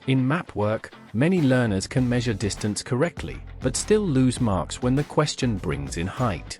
In Mapwork, many learners can measure distance correctly, but still lose marks when the question brings in height.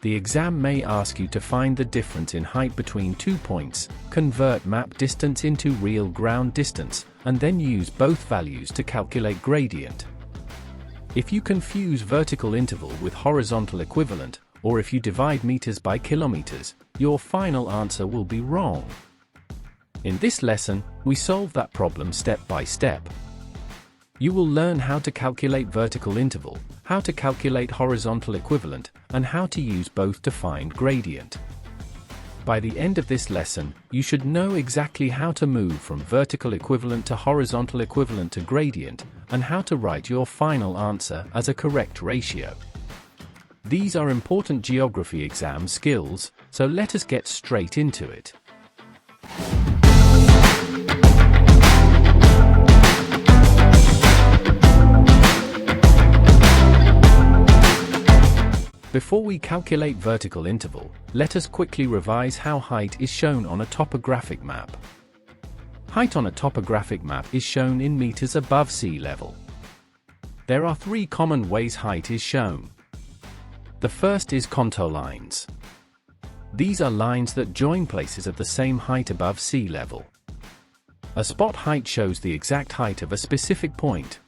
The exam may ask you to find the difference in height between 2 points, convert map distance into real ground distance, and then use both values to calculate gradient. If you confuse vertical interval with horizontal equivalent, or if you divide meters by kilometers, your final answer will be wrong. In this lesson, we solve that problem step by step. You will learn how to calculate vertical interval, how to calculate horizontal equivalent, and how to use both to find gradient. By the end of this lesson, you should know exactly how to move from vertical equivalent to horizontal equivalent to gradient, and how to write your final answer as a correct ratio. These are important geography exam skills, so let us get straight into it. Before we calculate vertical interval, let us quickly revise how height is shown on a topographic map. Height on a topographic map is shown in meters above sea level. There are 3 common ways height is shown. The first is contour lines. These are lines that join places at the same height above sea level. A spot height shows the exact height of a specific point.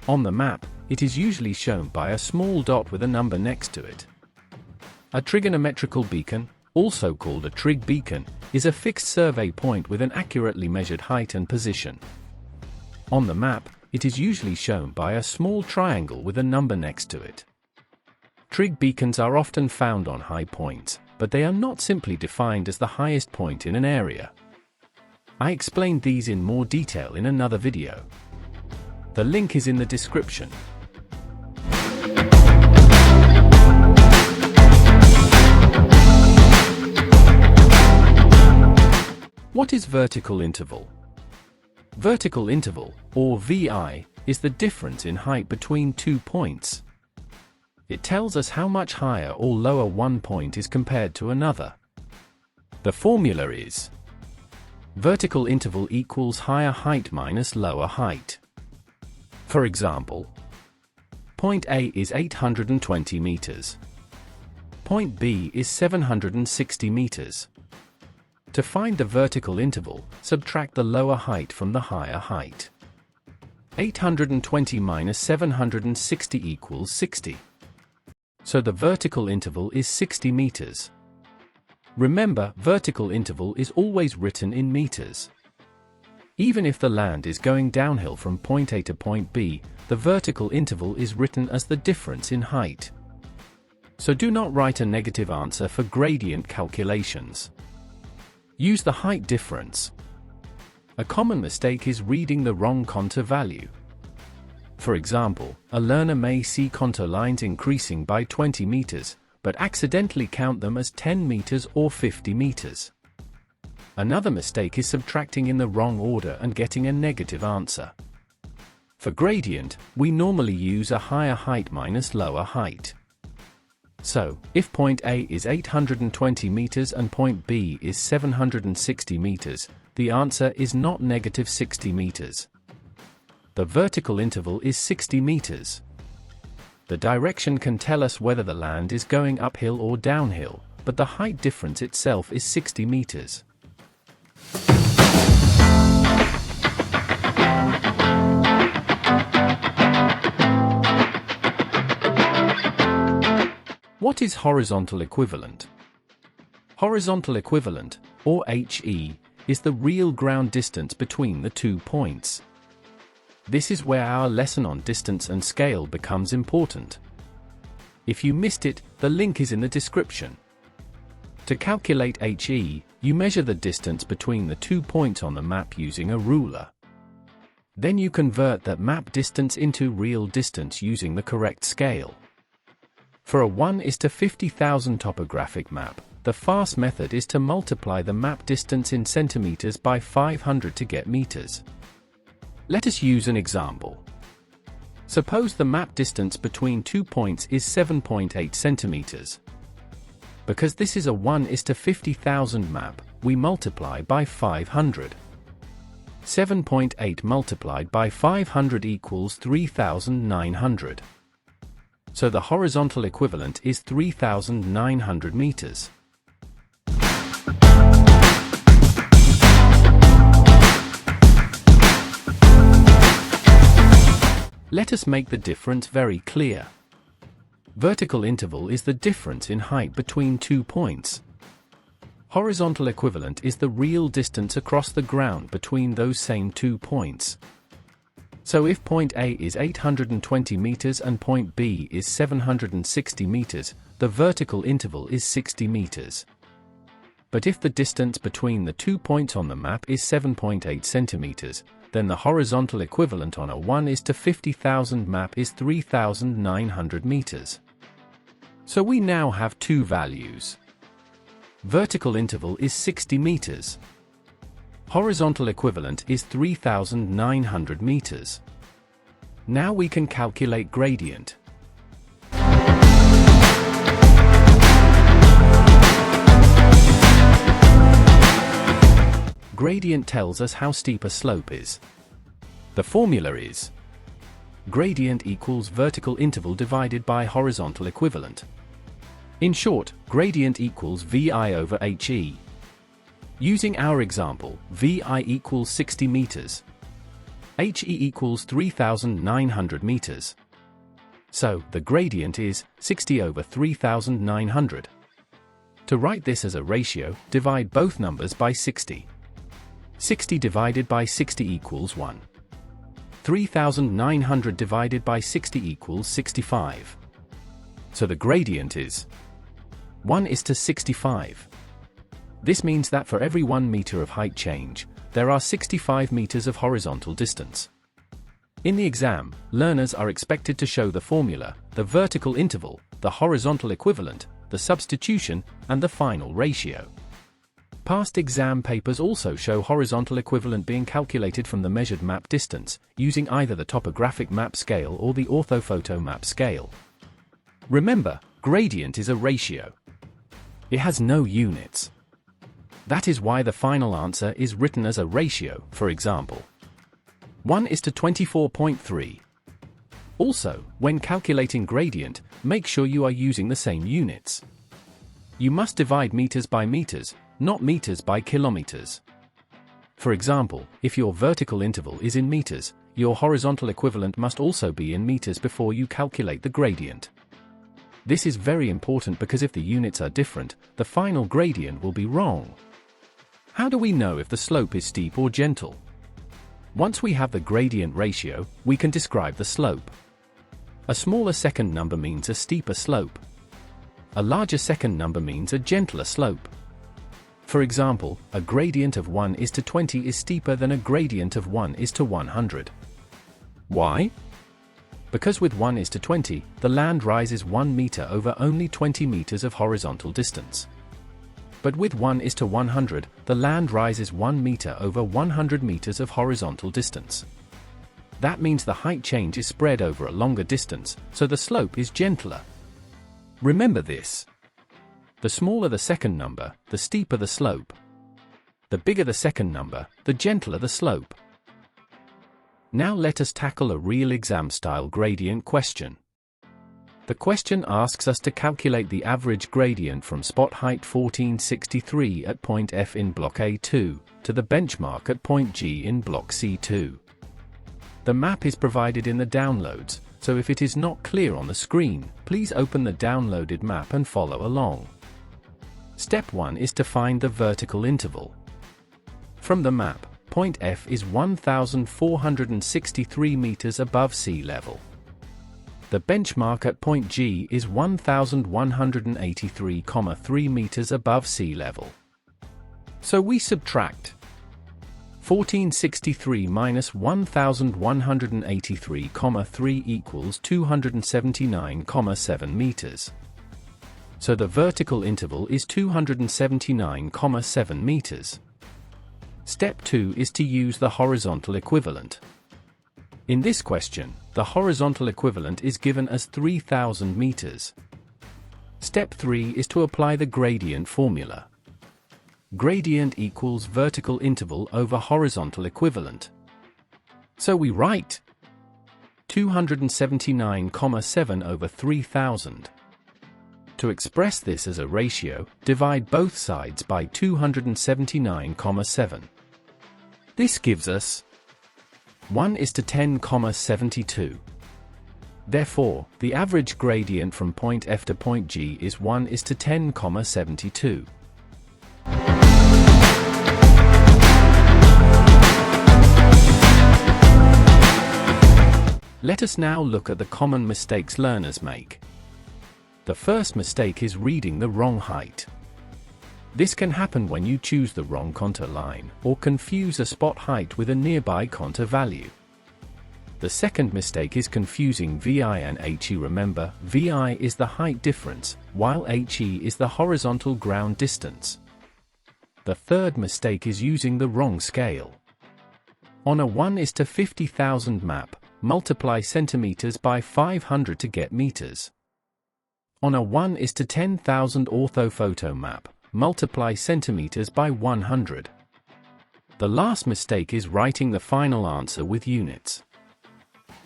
On the map, it is usually shown by a small dot with a number next to it. A trigonometrical beacon, also called a trig beacon, is a fixed survey point with an accurately measured height and position. On the map, it is usually shown by a small triangle with a number next to it. Trig beacons are often found on high points, but they are not simply defined as the highest point in an area. I explained these in more detail in another video. The link is in the description. What is vertical interval? Vertical interval, or VI, is the difference in height between 2 points. It tells us how much higher or lower one point is compared to another. The formula is vertical interval equals higher height minus lower height. For example, point A is 820 meters. Point B is 760 meters. To find the vertical interval, subtract the lower height from the higher height. 820 minus 760 equals 60. So the vertical interval is 60 meters. Remember, vertical interval is always written in meters. Even if the land is going downhill from point A to point B, the vertical interval is written as the difference in height. So do not write a negative answer for gradient calculations. Use the height difference. A common mistake is reading the wrong contour value. For example, a learner may see contour lines increasing by 20 meters, but accidentally count them as 10 meters or 50 meters. Another mistake is subtracting in the wrong order and getting a negative answer. For gradient, we normally use a higher height minus lower height. So, if point A is 820 meters and point B is 760 meters, the answer is not negative 60 meters. The vertical interval is 60 meters. The direction can tell us whether the land is going uphill or downhill, but the height difference itself is 60 meters. What is horizontal equivalent? Horizontal equivalent, or HE, is the real ground distance between the 2 points. This is where our lesson on distance and scale becomes important. If you missed it, the link is in the description. To calculate HE, you measure the distance between the 2 points on the map using a ruler. Then you convert that map distance into real distance using the correct scale. For a 1:50,000 topographic map, the fast method is to multiply the map distance in centimeters by 500 to get meters. Let us use an example. Suppose the map distance between 2 points is 7.8 centimeters. Because this is a 1:50,000 map, we multiply by 500. 7.8 multiplied by 500 equals 3,900. So the horizontal equivalent is 3,900 meters. Let us make the difference very clear. Vertical interval is the difference in height between 2 points. Horizontal equivalent is the real distance across the ground between those same 2 points. So if point A is 820 meters and point B is 760 meters, the vertical interval is 60 meters. But if the distance between the 2 points on the map is 7.8 centimeters, then the horizontal equivalent on a 1:50,000 map is 3,900 meters. So we now have two values. Vertical interval is 60 meters. Horizontal equivalent is 3,900 meters. Now we can calculate gradient. Gradient tells us how steep a slope is. The formula is gradient equals vertical interval divided by horizontal equivalent. In short, gradient equals VI over HE. Using our example, VI equals 60 meters. HE equals 3,900 meters. So, the gradient is 60 over 3,900. To write this as a ratio, divide both numbers by 60. 60 divided by 60 equals 1. 3,900 divided by 60 equals 65. So the gradient is 1:65. This means that for every 1 meter of height change, there are 65 meters of horizontal distance. In the exam, learners are expected to show the formula, the vertical interval, the horizontal equivalent, the substitution, and the final ratio. Past exam papers also show horizontal equivalent being calculated from the measured map distance, using either the topographic map scale or the orthophoto map scale. Remember, gradient is a ratio. It has no units. That is why the final answer is written as a ratio, for example, 1:24.3. Also, when calculating gradient, make sure you are using the same units. You must divide meters by meters, not meters by kilometers. For example, if your vertical interval is in meters, your horizontal equivalent must also be in meters before you calculate the gradient. This is very important because if the units are different, the final gradient will be wrong. How do we know if the slope is steep or gentle? Once we have the gradient ratio, we can describe the slope. A smaller second number means a steeper slope. A larger second number means a gentler slope. For example, a gradient of 1:20 is steeper than a gradient of 1:100. Why? Because with 1:20, the land rises 1 meter over only 20 meters of horizontal distance. But with 1:100, the land rises 1 meter over 100 meters of horizontal distance. That means the height change is spread over a longer distance, so the slope is gentler. Remember this. The smaller the second number, the steeper the slope. The bigger the second number, the gentler the slope. Now let us tackle a real exam-style gradient question. The question asks us to calculate the average gradient from spot height 1463 at point F in block A2, to the benchmark at point G in block C2. The map is provided in the downloads, so if it is not clear on the screen, please open the downloaded map and follow along. Step 1 is to find the vertical interval. From the map, point F is 1,463 meters above sea level. The benchmark at point G is 1,183,3 meters above sea level. So we subtract 1463 minus 1,183,3 equals 279,7 meters. So the vertical interval is 279,7 meters. Step 2 is to use the horizontal equivalent. In this question, the horizontal equivalent is given as 3,000 meters. Step 3 is to apply the gradient formula. gradient equals vertical interval over horizontal equivalent. So we write 279,7 over 3000. To express this as a ratio, divide both sides by 279,7. This gives us 1:10,72. Therefore, the average gradient from point F to point G is 1:10,72. Let us now look at the common mistakes learners make. The first mistake is reading the wrong height. This can happen when you choose the wrong contour line, or confuse a spot height with a nearby contour value. The second mistake is confusing VI and HE. Remember, VI is the height difference, while HE is the horizontal ground distance. The third mistake is using the wrong scale. On a 1:50,000 map, multiply centimeters by 500 to get meters. On a 1:10,000 orthophoto map, multiply centimeters by 100. The last mistake is writing the final answer with units.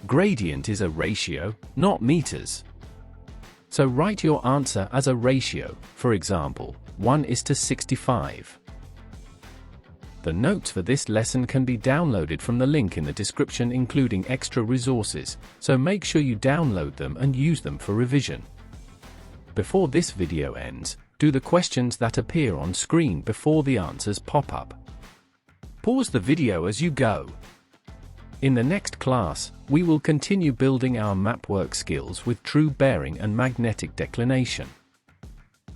Gradient is a ratio, not meters. So write your answer as a ratio, for example, 1:65. The notes for this lesson can be downloaded from the link in the description, including extra resources, so make sure you download them and use them for revision. Before this video ends, do the questions that appear on screen before the answers pop up. Pause the video as you go. In the next class, we will continue building our Mapwork skills with true bearing and magnetic declination.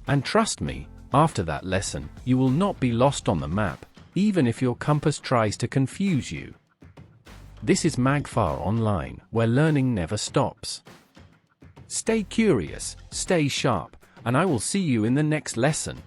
And trust me, after that lesson, you will not be lost on the map, even if your compass tries to confuse you. This is Magfar Online, where learning never stops. Stay curious, stay sharp, and I will see you in the next lesson.